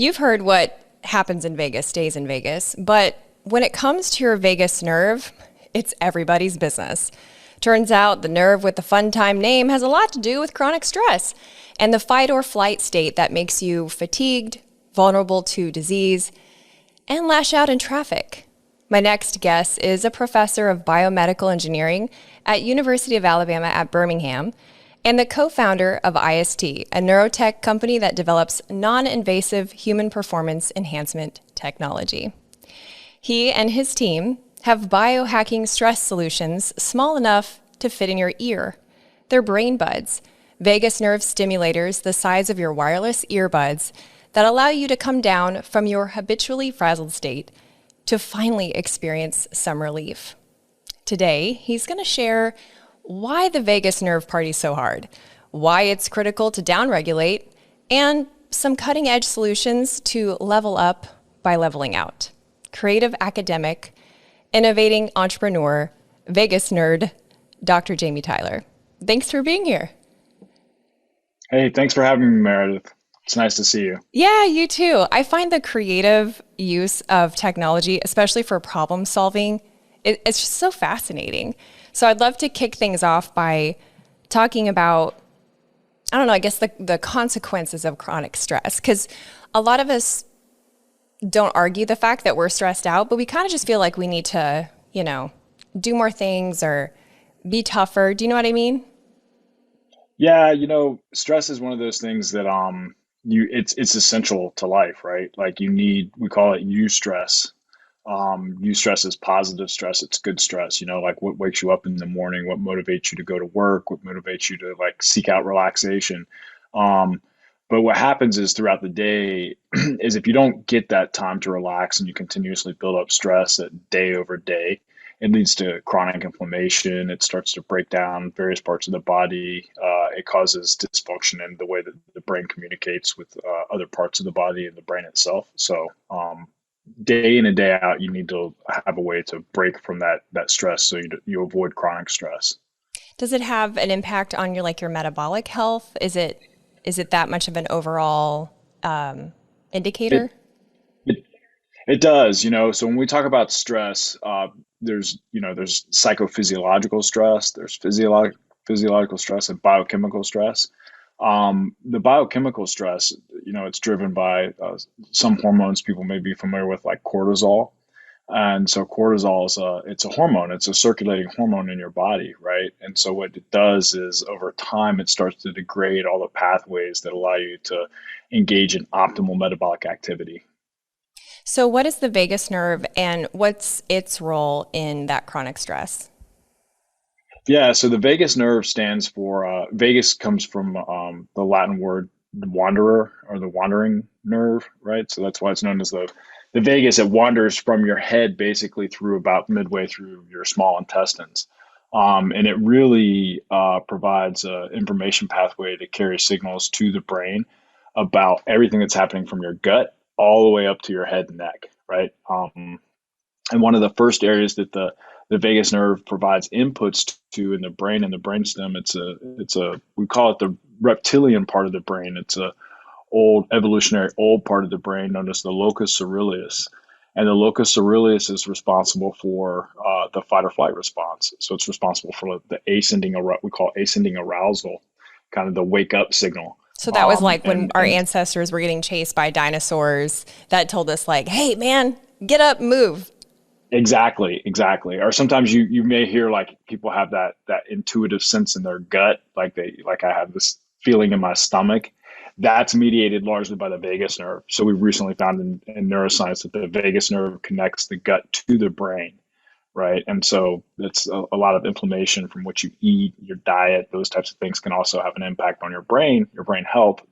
You've heard what happens in Vegas stays in Vegas, but when it comes to your vagus nerve, it's everybody's business. Turns out the nerve with the fun time name has a lot to do with chronic stress and the fight or flight state that makes you fatigued, vulnerable to disease, and lash out in traffic. My next guest is a professor of biomedical engineering at University of Alabama at Birmingham and the co-founder of IST, a neurotech company that develops non-invasive human performance enhancement technology. He and his team have biohacking stress solutions small enough to fit in your ear. They're brain buds, vagus nerve stimulators the size of your wireless earbuds that allow you to come down from your habitually frazzled state to finally experience some relief. Today, he's going to share why the vagus nerve party's so hard, why it's critical to downregulate, and some cutting-edge solutions to level up by leveling out. Creative academic, innovating entrepreneur, Vegas nerd, Dr. Jamie Tyler. Thanks for being here. Hey, thanks for having me, Meredith. It's nice to see you. Yeah, you too. I find the creative use of technology, especially for problem solving, it's just so fascinating. So I'd love to kick things off by talking about, I don't know, I guess the consequences of chronic stress, because a lot of us don't argue the fact that we're stressed out, but we kind of just feel like we need to, do more things or be tougher. Do you know what I mean? Yeah, stress is one of those things that it's essential to life, right? Like we call it eustress. Eustress is positive stress, it's good stress, like what wakes you up in the morning, what motivates you to go to work, what motivates you to like seek out relaxation. But what happens is throughout the day is if you don't get that time to relax and you continuously build up stress day over day, it leads to chronic inflammation. It starts to break down various parts of the body. It causes dysfunction in the way that the brain communicates with other parts of the body and the brain itself. So day in and day out, you need to have a way to break from that stress so you avoid chronic stress. Does it have an impact on your metabolic health? Is it that much of an overall indicator? It, it it does, so when we talk about stress, there's psychophysiological stress, there's physiological stress and biochemical stress. The biochemical stress, it's driven by some hormones people may be familiar with, like cortisol. And so cortisol it's a hormone, it's a circulating hormone in your body, right? And so what it does is over time, it starts to degrade all the pathways that allow you to engage in optimal metabolic activity. So what is the vagus nerve and what's its role in that chronic stress? Yeah, so the vagus nerve stands for, vagus comes from the Latin word wanderer, or the wandering nerve, right? So that's why it's known as the vagus. It wanders from your head basically through about midway through your small intestines. And it really provides an information pathway to carry signals to the brain about everything that's happening from your gut all the way up to your head and neck, right? And one of the first areas that the vagus nerve provides inputs to in the brain and the brainstem, we call it the reptilian part of the brain. It's a evolutionary old part of the brain known as the locus ceruleus. And the locus ceruleus is responsible for the fight or flight response. So it's responsible for the we call ascending arousal, kind of the wake up signal. So that was like when our ancestors were getting chased by dinosaurs that told us like, hey man, get up, move. Exactly. Or sometimes you may hear like people have that intuitive sense in their gut, like I have this feeling in my stomach. That's mediated largely by the vagus nerve. So we recently found in neuroscience that the vagus nerve connects the gut to the brain, right? And so it's a lot of inflammation from what you eat, your diet, those types of things can also have an impact on your brain health,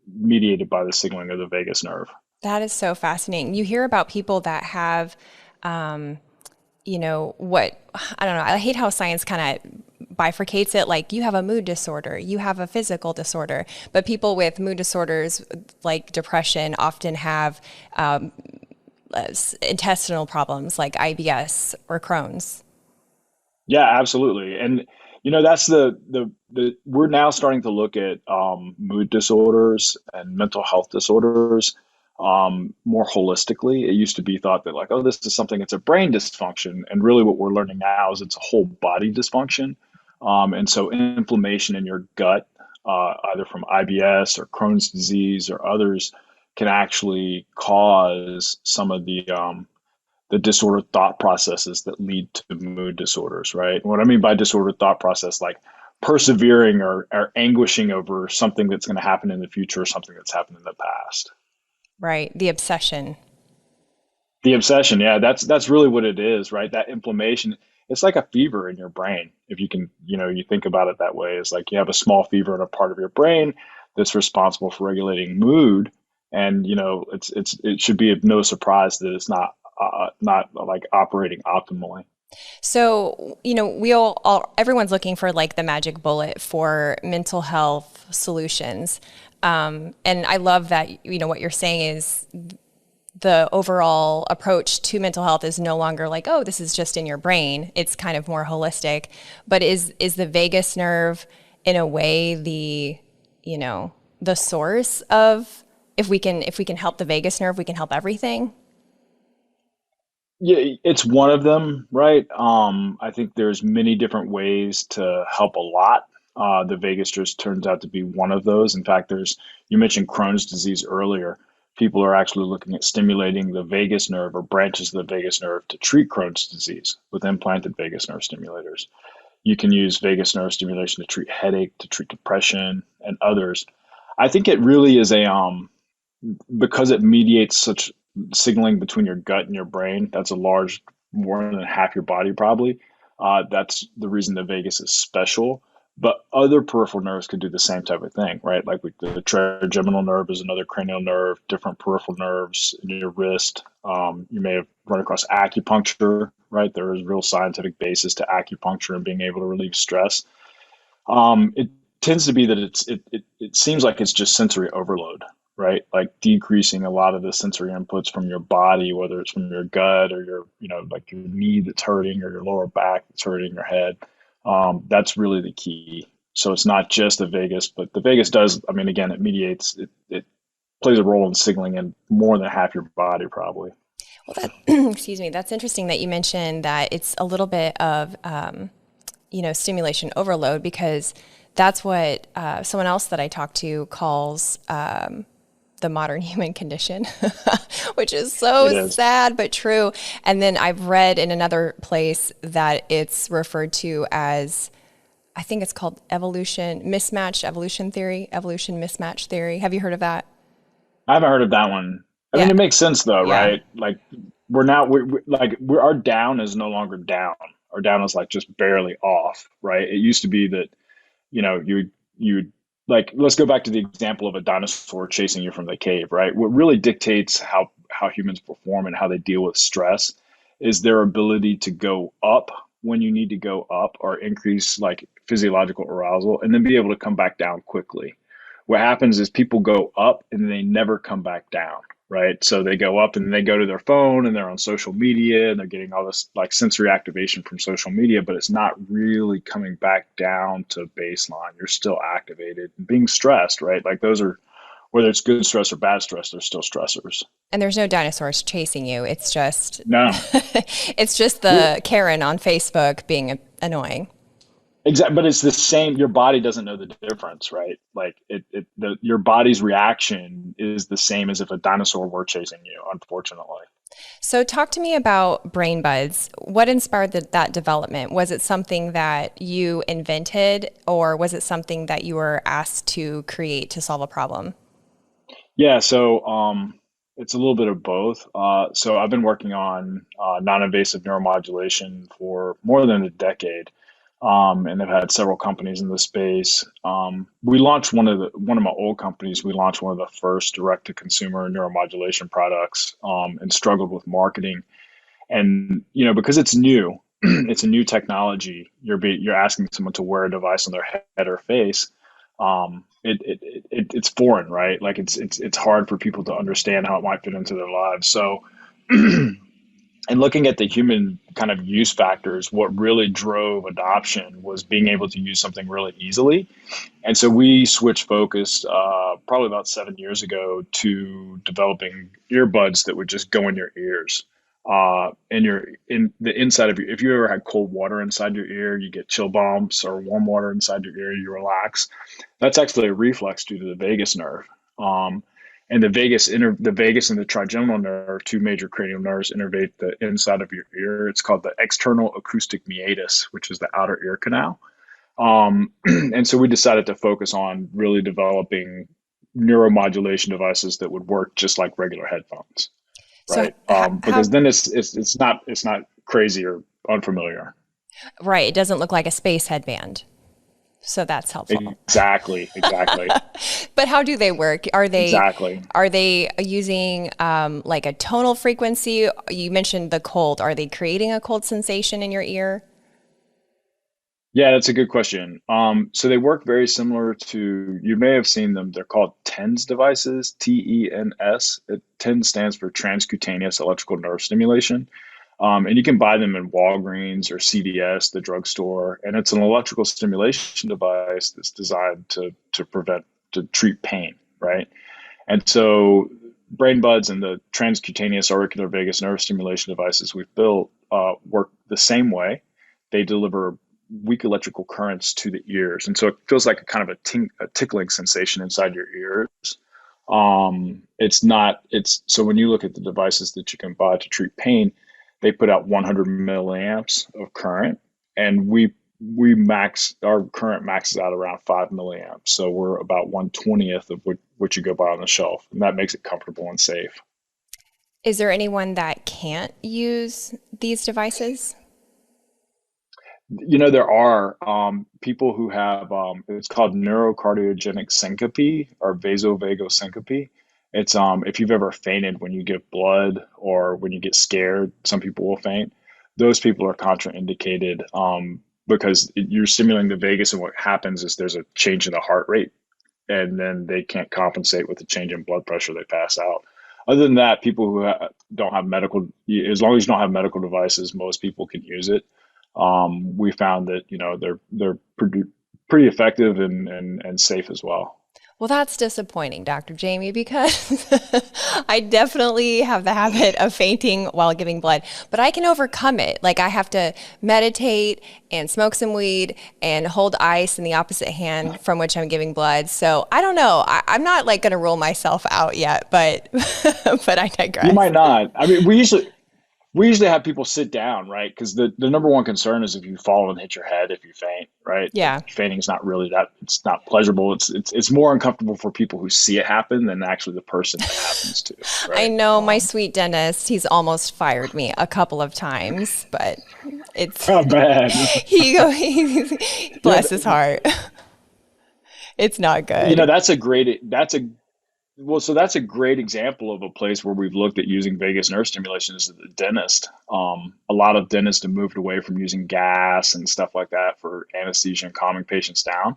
mediated by the signaling of the vagus nerve. That is so fascinating. You hear about people that have, I don't know, I hate how science kind of bifurcates it. Like you have a mood disorder, you have a physical disorder, but people with mood disorders like depression often have intestinal problems like IBS or Crohn's. Yeah, absolutely. And that's the we're now starting to look at mood disorders and mental health disorders more holistically. It used to be thought that like, oh, this is something, it's a brain dysfunction. And really what we're learning now is it's a whole body dysfunction. And so inflammation in your gut, either from IBS or Crohn's disease or others, can actually cause some of the disordered thought processes that lead to mood disorders, right? What I mean by disordered thought process, like persevering or anguishing over something that's going to happen in the future or something that's happened in the past. Right. The obsession. The obsession, yeah, that's really what it is, right? That inflammation, it's like a fever in your brain. If you can, you think about it that way, it's like you have a small fever in a part of your brain that's responsible for regulating mood, and it should be of no surprise that it's not like operating optimally. So, everyone's looking for like the magic bullet for mental health solutions. And I love that, what you're saying is the overall approach to mental health is no longer like, oh, this is just in your brain. It's kind of more holistic. But is the vagus nerve in a way the source of, if we can help the vagus nerve, we can help everything? Yeah, it's one of them, right? I think there's many different ways to help a lot. The vagus just turns out to be one of those. In fact, you mentioned Crohn's disease earlier. People are actually looking at stimulating the vagus nerve or branches of the vagus nerve to treat Crohn's disease with implanted vagus nerve stimulators. You can use vagus nerve stimulation to treat headache, to treat depression, and others. I think it really is because it mediates such signaling between your gut and your brain. That's a large, more than half your body probably. That's the reason the vagus is special. But other peripheral nerves could do the same type of thing, right? Like the trigeminal nerve is another cranial nerve, different peripheral nerves in your wrist. You may have run across acupuncture, right? There is real scientific basis to acupuncture and being able to relieve stress. It tends to be that it seems like it's just sensory overload, right? Like decreasing a lot of the sensory inputs from your body, whether it's from your gut or like your knee that's hurting or your lower back that's hurting your head. That's really the key. So it's not just the vagus, but the vagus does, I mean, again, it mediates, it plays a role in signaling in more than half your body, probably. Well, excuse me, that's interesting that you mentioned that it's a little bit of, stimulation overload, because that's what someone else that I talked to calls the modern human condition, which is It so is. sad but true. And then I've read in another place that it's referred to as, I think it's called mismatched evolution theory, evolution mismatch theory. Have you heard of that? I haven't heard of that one. I mean, Yeah. it makes sense though, Yeah. right? Like our down is no longer down. Our down is like just barely off, right? It used to be that you like, let's go back to the example of a dinosaur chasing you from the cave, right? What really dictates how humans perform and how they deal with stress is their ability to go up when you need to go up or increase like physiological arousal and then be able to come back down quickly. What happens is people go up and they never come back down, right? So they go up and they go to their phone and they're on social media and they're getting all this like sensory activation from social media, but it's not really coming back down to baseline. You're still activated and being stressed, right? Like those are, whether it's good stress or bad stress, they're still stressors. And there's no dinosaurs chasing you. It's just No, it's just we the Karen on Facebook being annoying. exactly, but it's the same. Your body doesn't know the difference, right? Like your body's reaction is the same as if a dinosaur were chasing you, unfortunately. So talk to me about brain buds. What inspired that development? Was it something that you invented, or was it something that you were asked to create to solve a problem? Yeah, so it's a little bit of both. So I've been working on non-invasive neuromodulation for more than a decade, and I've had several companies in the space. We launched one of my old companies. We launched one of the first direct-to-consumer neuromodulation products, and struggled with marketing. And because it's new, it's a new technology. You're asking someone to wear a device on their head or face. It's foreign, right? Like it's hard for people to understand how it might fit into their lives. So And looking at the human kind of use factors, what really drove adoption was being able to use something really easily. And so we switched focus probably about 7 years ago to developing earbuds that would just go in your ears. In the inside of your, if you ever had cold water inside your ear, you get chill bumps, or warm water inside your ear, you relax. That's actually a reflex due to the vagus nerve. Um, and the vagus and the trigeminal nerve, two major cranial nerves, innervate the inside of your ear. It's called the external acoustic meatus, which is the outer ear canal. And so we decided to focus on really developing neuromodulation devices that would work just like regular headphones, So right? how Because then it's not crazy or unfamiliar. right, it doesn't look like a space headband. So that's helpful. Exactly, exactly, But how do they work? exactly. Are they using like a tonal frequency? You mentioned the cold. Are they creating a cold sensation in your ear? Yeah, that's a good question. So they work very similar to, you may have seen them. They're called TENS devices, TENS. TENS stands for transcutaneous electrical nerve stimulation. And you can buy them in Walgreens or CVS, the drugstore. And it's an electrical stimulation device that's designed to treat pain, right? And so brain buds and the transcutaneous auricular vagus nerve stimulation devices we've built work the same way. They deliver weak electrical currents to the ears, and so it feels like a kind of a tickling sensation inside your ears. It's not. It's so when you look at the devices that you can buy to treat pain, they put out 100 milliamps of current, and we max our current maxes out around 5 milliamps. So we're about 1/20th of what you go buy on the shelf, and that makes it comfortable and safe. Is there anyone that can't use these devices? There are people who have it's called neurocardiogenic syncope or vasovagal syncope. It's if you've ever fainted when you give blood or when you get scared, some people will faint. Those people are contraindicated because you're stimulating the vagus, and what happens is there's a change in the heart rate, and then they can't compensate with the change in blood pressure. They pass out. Other than that, people who don't have medical, as long as you don't have medical devices, most people can use it. We found that they're pretty effective and safe as well. Well, that's disappointing, Dr. Jamie, because I definitely have the habit of fainting while giving blood, but I can overcome it. Like I have to meditate and smoke some weed and hold ice in the opposite hand from which I'm giving blood. So I don't know. I'm not like going to rule myself out yet, but but I You digress. might not. I mean, we usually have people sit down, right? Because the number one concern is if you fall and hit your head if you faint, right? Like Yeah. fainting is not really that, it's not pleasurable. It's more uncomfortable for people who see it happen than actually the person that happens to, I right? know my sweet dentist, he's almost fired me a couple of times, but it's Not bad. he Yeah, bless his heart. It's not you know, good. that's a great example of a place where we've looked at using vagus nerve stimulation as the dentist. A lot of dentists have moved away from using gas and stuff like that for anesthesia and calming patients down.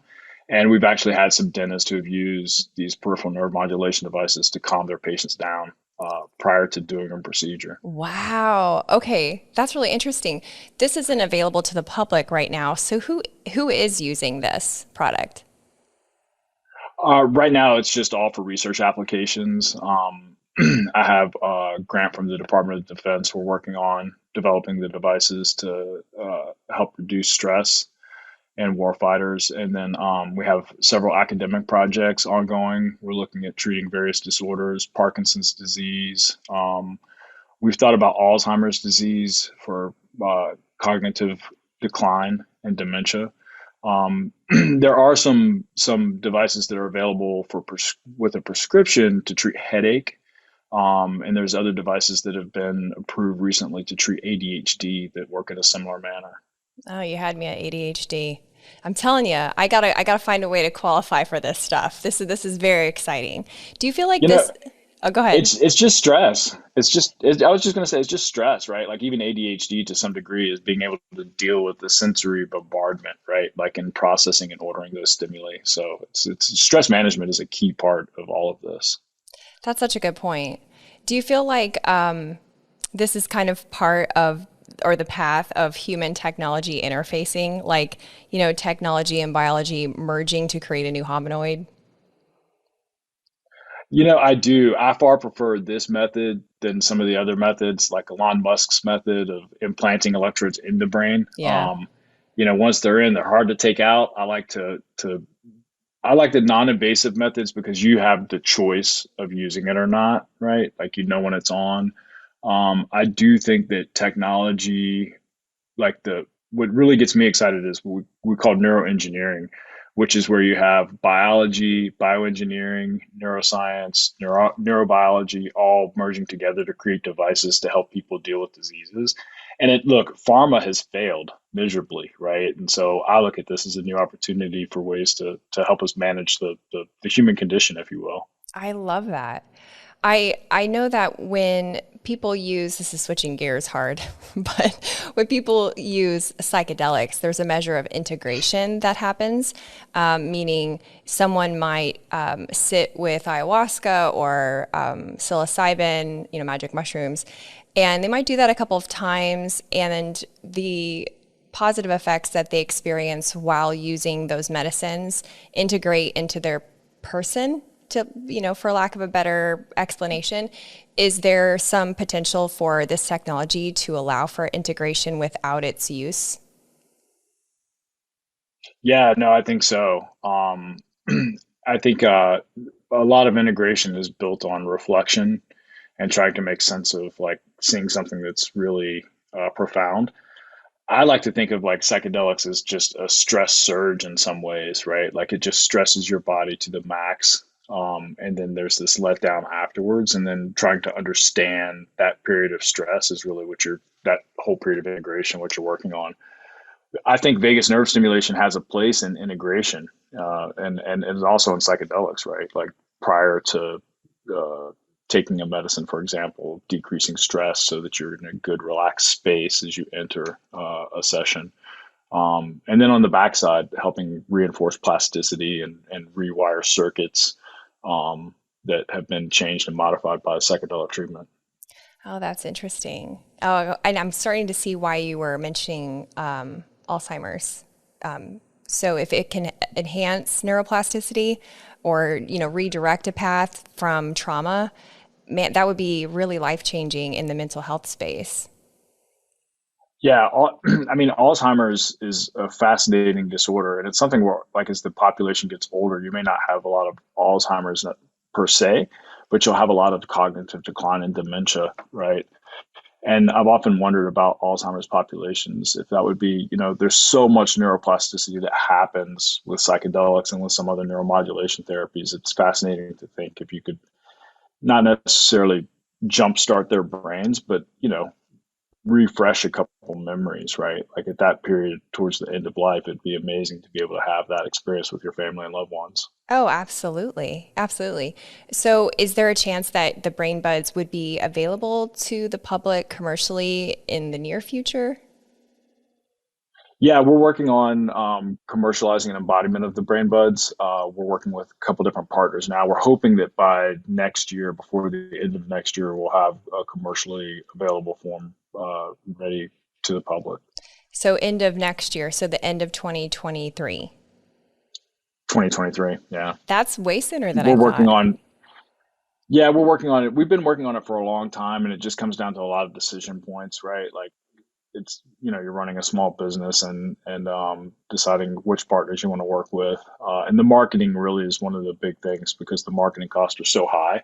And we've actually had some dentists who have used these peripheral nerve modulation devices to calm their patients down prior to doing a procedure. Wow. Okay, that's really interesting. This isn't available to the public right now. So who is using this product? Right now, it's just all for research applications. I have a grant from the Department of Defense. We're working on developing the devices to help reduce stress and warfighters. And then we have several academic projects ongoing. We're looking at treating various disorders, Parkinson's disease. We've thought about Alzheimer's disease for cognitive decline and dementia. There are some devices that are available with a prescription to treat headache, and there's other devices that have been approved recently to treat ADHD that work in a similar manner. Oh, you had me at ADHD. I'm telling you, I gotta find a way to qualify for this stuff. This is very exciting. Do you feel like You know, this? Oh, go ahead. it's just stress. I was just going to say it's just stress, right? Like even ADHD to some degree is being able to deal with the sensory bombardment, right? Like in processing and ordering those stimuli. So it's stress management is a key part of all of this. That's such a good point. Do you feel like This is kind of part of or the path of human technology interfacing, like, technology and biology merging to create a new hominoid. I do. I far prefer this method than some of the other methods, like Elon Musk's method of implanting electrodes in the brain. Yeah. Once they're in, they're hard to take out. I like the non-invasive methods because you have the choice of using it or not, right? Like when it's on. I do think that technology, like the what really gets me excited is what we call neuroengineering, which is where you have biology, bioengineering, neuroscience, neurobiology all merging together to create devices to help people deal with diseases. And look, pharma has failed miserably, right? And so I look at this as a new opportunity for ways to help us manage the human condition, if you will. I love that. I know that when people use, this is switching gears hard, but when people use psychedelics, there's a measure of integration that happens, meaning someone might sit with ayahuasca or psilocybin, magic mushrooms, and they might do that a couple of times, and the positive effects that they experience while using those medicines integrate into their person, to, for lack of a better explanation. Is there some potential for this technology to allow for integration without its use? Yeah, no, I think so. I think a lot of integration is built on reflection and trying to make sense of like seeing something that's really profound. I like to think of like psychedelics as just a stress surge in some ways, right? Like it just stresses your body to the max. And then there's this letdown afterwards. And then trying to understand that period of stress is really that whole period of integration, what you're working on. I think vagus nerve stimulation has a place in integration, and also in psychedelics, right? Like prior to uh, taking a medicine, for example, decreasing stress so that you're in a good relaxed space as you enter a session. And then on the backside, helping reinforce plasticity and rewire circuits that have been changed and modified by psychedelic treatment. Oh, that's interesting. Oh, and I'm starting to see why you were mentioning Alzheimer's. So if it can enhance neuroplasticity or, redirect a path from trauma, man, that would be really life-changing in the mental health space. Yeah, I mean, Alzheimer's is a fascinating disorder, and it's something where, like, as the population gets older, you may not have a lot of Alzheimer's per se, but you'll have a lot of cognitive decline and dementia, right? And I've often wondered about Alzheimer's populations, if that would be, there's so much neuroplasticity that happens with psychedelics and with some other neuromodulation therapies. It's fascinating to think if you could not necessarily jumpstart their brains, but, refresh a couple memories, right? Like at that period towards the end of life, it'd be amazing to be able to have that experience with your family and loved ones. Oh, absolutely. Absolutely. So, is there a chance that the brain buds would be available to the public commercially in the near future? Yeah, we're working on commercializing an embodiment of the brain buds. We're working with a couple different partners now. We're hoping that by next year, before the end of next year, we'll have a commercially available form ready to the public. So, end of next year, so the end of 2023. 2023, yeah. That's way sooner than I We're working thought. on, yeah, we're working on it. We've been working on it for a long time, and it just comes down to a lot of decision points, right? Like it's you're running a small business and deciding which partners you want to work with, and the marketing really is one of the big things because the marketing costs are so high.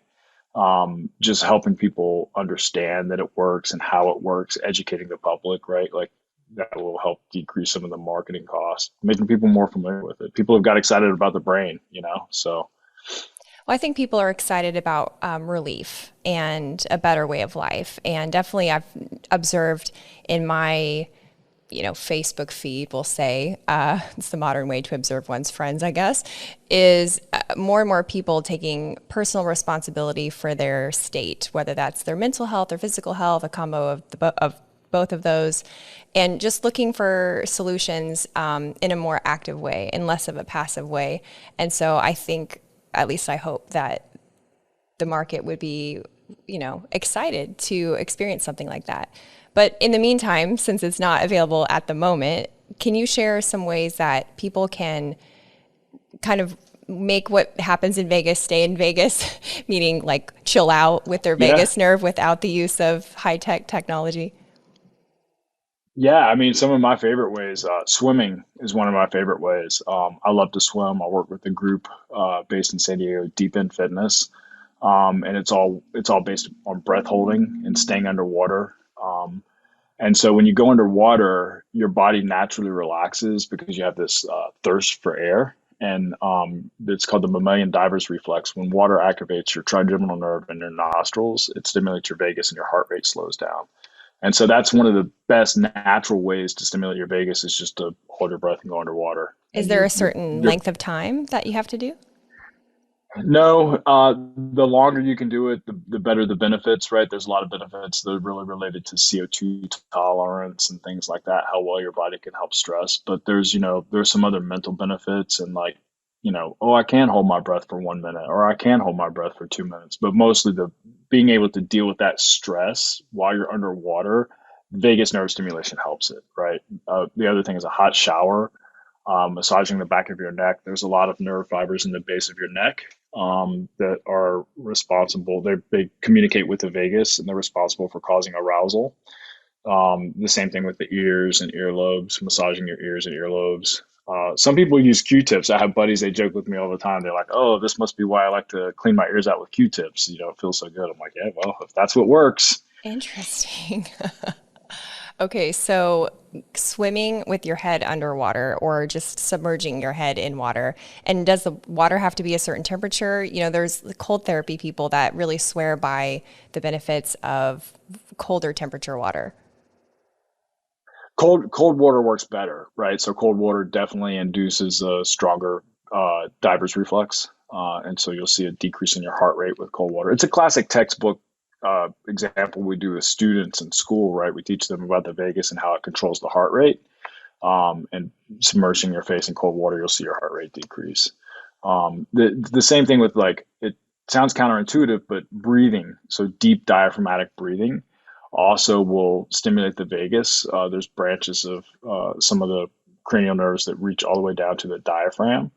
Just helping people understand that it works and how it works, educating the public, right? Like that will help decrease some of the marketing costs, making people more familiar with it. People have got excited about the brain, so. Well, I think people are excited about relief and a better way of life. And definitely, I've observed in my, Facebook feed, we'll say, it's the modern way to observe one's friends, I guess, is more and more people taking personal responsibility for their state, whether that's their mental health or physical health, a combo of of both of those, and just looking for solutions in a more active way and less of a passive way. And so I think, at least I hope, that the market would be excited to experience something like that. But in the meantime, since it's not available at the moment, can you share some ways that people can kind of make what happens in Vegas stay in Vegas, meaning like chill out with their Yeah. vagus nerve without the use of high tech technology? Yeah, I mean, some of my favorite ways, swimming is one of my favorite ways. I love to swim. I work with a group based in San Diego, Deep in Fitness, and it's all based on breath holding and staying underwater. And so when you go underwater, your body naturally relaxes because you have this thirst for air, and it's called the mammalian diver's reflex. When water activates your trigeminal nerve in your nostrils, it stimulates your vagus, and your heart rate slows down. And so that's one of the best natural ways to stimulate your vagus is just to hold your breath and go underwater. Is And there you're a certain you're length of time that you have to do? no, the longer you can do it, the better the benefits, right? There's a lot of benefits that are really related to CO2 tolerance and things like that, how well your body can help stress. But there's some other mental benefits and like, oh, I can hold my breath for 1 minute or I can hold my breath for 2 minutes. But mostly the being able to deal with that stress while you're underwater, vagus nerve stimulation helps it, right? The other thing is a hot shower, massaging the back of your neck. There's a lot of nerve fibers in the base of your neck that are responsible. They communicate with the vagus and they're responsible for causing arousal. The same thing with the ears and earlobes, massaging your ears and earlobes. Some people use Q-tips. I have buddies, they joke with me all the time. They're like, oh, this must be why I like to clean my ears out with Q-tips. It feels so good. I'm like, yeah, well, if that's what works. Interesting. Okay, so swimming with your head underwater or just submerging your head in water. And does the water have to be a certain temperature? There's the cold therapy people that really swear by the benefits of colder temperature water. Cold water works better, right? So cold water definitely induces a stronger diver's reflex, and so you'll see a decrease in your heart rate with cold water. It's a classic textbook example we do with students in school, right? We teach them about the vagus and how it controls the heart rate, and submerging your face in cold water, you'll see your heart rate decrease. The same thing with like it sounds counterintuitive, but breathing, so deep diaphragmatic breathing also will stimulate the vagus. There's branches of some of the cranial nerves that reach all the way down to the diaphragm.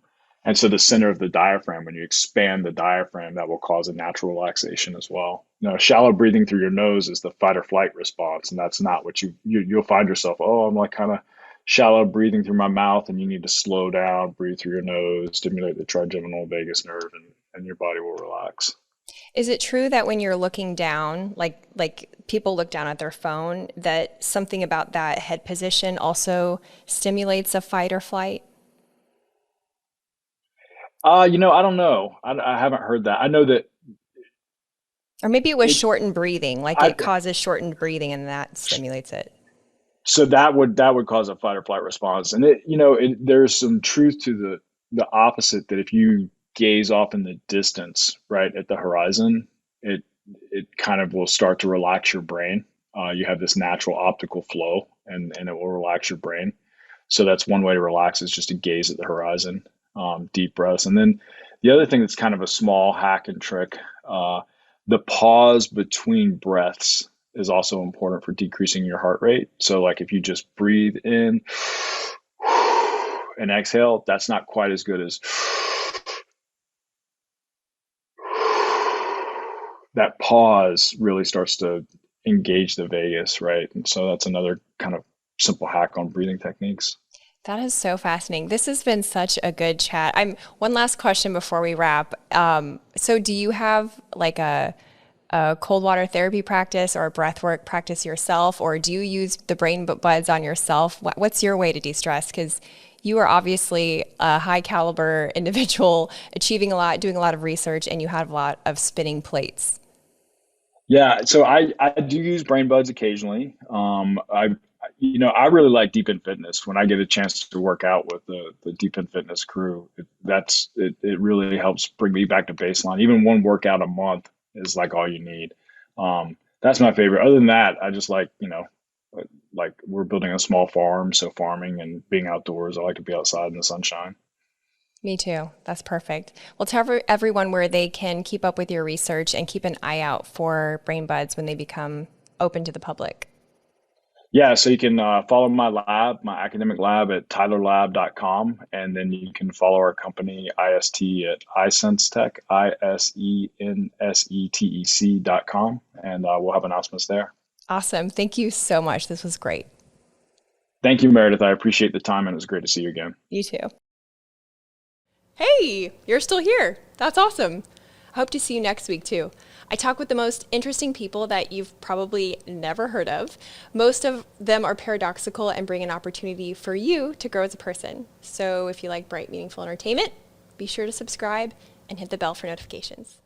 And so the center of the diaphragm, when you expand the diaphragm, that will cause a natural relaxation as well. Shallow breathing through your nose is the fight or flight response, and that's not what you'll find yourself. Oh, I'm like kind of shallow breathing through my mouth, and you need to slow down, breathe through your nose, stimulate the trigeminal vagus nerve, and your body will relax. Is it true that when you're looking down, like people look down at their phone, that something about that head position also stimulates a fight or flight? I don't know. I haven't heard that. I know that Or maybe it was it. shortened breathing, like I it causes shortened breathing and that stimulates it. so that would cause a fight or flight response, and there's some truth to the opposite that if you gaze off in the distance, right at the horizon, it it kind of will start to relax your brain. You have this natural optical flow, and it will relax your brain. So that's one way to relax is just to gaze at the horizon, deep breaths. And then the other thing that's kind of a small hack and trick, the pause between breaths is also important for decreasing your heart rate. So like if you just breathe in and exhale, that's not quite as good as that pause really starts to engage the vagus, right? And so that's another kind of simple hack on breathing techniques. That is so fascinating. This has been such a good chat. I'm one last question before we wrap. So do you have like a cold water therapy practice or a breath work practice yourself, or do you use the brain buds on yourself? What's your way to de-stress? Because you are obviously a high caliber individual, achieving a lot, doing a lot of research, and you have a lot of spinning plates. Yeah, so I do use brain buds occasionally. I really like Deep in Fitness. When I get a chance to work out with the Deep in Fitness crew, it really helps bring me back to baseline. Even one workout a month is like all you need. That's my favorite. Other than that, I just like we're building a small farm, so farming and being outdoors. I like to be outside in the sunshine. Me too. That's perfect. Well, tell everyone where they can keep up with your research and keep an eye out for brain buds when they become open to the public. Yeah, so you can follow my lab, my academic lab at tylerlab.com, and then you can follow our company IST at iSenseTech, ISENSETEC.com, and we'll have announcements there. Awesome. Thank you so much. This was great. Thank you, Meredith. I appreciate the time, and it was great to see you again. You too. Hey, you're still here. That's awesome. I hope to see you next week too. I talk with the most interesting people that you've probably never heard of. Most of them are paradoxical and bring an opportunity for you to grow as a person. So if you like bright, meaningful entertainment, be sure to subscribe and hit the bell for notifications.